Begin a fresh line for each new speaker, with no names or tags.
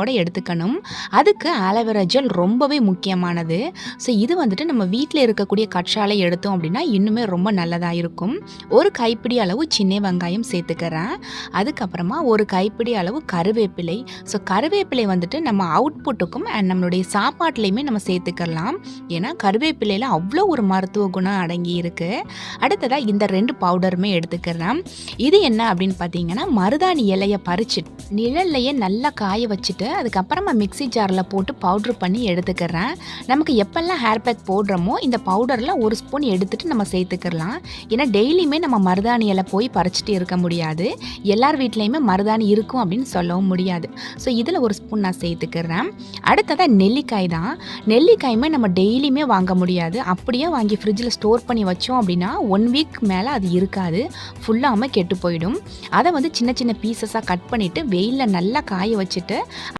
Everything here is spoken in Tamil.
ஓட எடுத்துக்கணும். அதுக்கு ஆலோவேரா ஜெல் ரொம்பவே முக்கியமானது. ஸோ இது வந்துட்டு நம்ம வீட்டில் இருக்கக்கூடிய கற்றாழை எடுத்தோம் அப்படின்னா இன்னுமே ரொம்ப நல்லதாக இருக்கும். ஒரு கைப்பிடி அளவு சின்ன வெங்காயம் சேர்த்துக்கிறேன். அதுக்கப்புறமா ஒரு கைப்பிடி அளவு கருவேப்பிலை. ஸோ கருவேப்பிலை வந்துட்டு நம்ம அவுட்புட்டுக்கும் அண்ட் நம்மளுடைய சாப்பாட்லேயுமே நம்ம சேர்த்துக்கலாம். ஏன்னா கருவேப்பிலையில் அவ்வளோ ஒரு மருத்துவ குணம் அடங்கி இருக்குது. அடுத்ததாக இந்த 2 பவுடருமே எடுத்துக்கிறேன். இது என்ன அப்படின்னு பார்த்தீங்கன்னா, மருதாணி இலையை பறிச்சுட்டு நிழல்லையே நல்லா காய வச்சுட்டு அதுக்கப்புறமா மிக்ஸி ஜாரில் போட்டு பவுட்ரு பண்ணி எடுத்துக்கிறேன். நமக்கு எப்பெல்லாம் ஹேர் பேக் போடுறோமோ இந்த பவுடரில் 1 ஸ்பூன் எடுத்துகிட்டு நம்ம சேர்த்துக்கலாம். ஏன்னா டெய்லியுமே நம்ம மருதாணி இலை போய் பறிச்சுட்டு இருக்க முடியாது. எல்லார் வீட்லேயுமே மருதாணி இருக்கும் அப்படின்னு சொல்லவும் முடியாது. ஸோ இதில் 1 ஸ்பூன் நான் சேர்த்துக்கிறேன். அடுத்ததாக நெல்லிக்காய் தான். நெல்லிக்காயுமே நம்ம டெய்லியுமே வாங்க முடியாது. அப்படியே வாங்கி ஃப்ரிட்ஜில் ஸ்டோர் பண்ணி வச்சோம் அப்படின்னா 1 வீக் மேலே அது இருக்காது, ஃபுல்லாமல் கெட்டு போயிடும். அதை வந்து சின்ன சின்ன பீசஸாக கட் பண்ணிவிட்டு வெயிலில் நல்லா காய வச்சுட்டு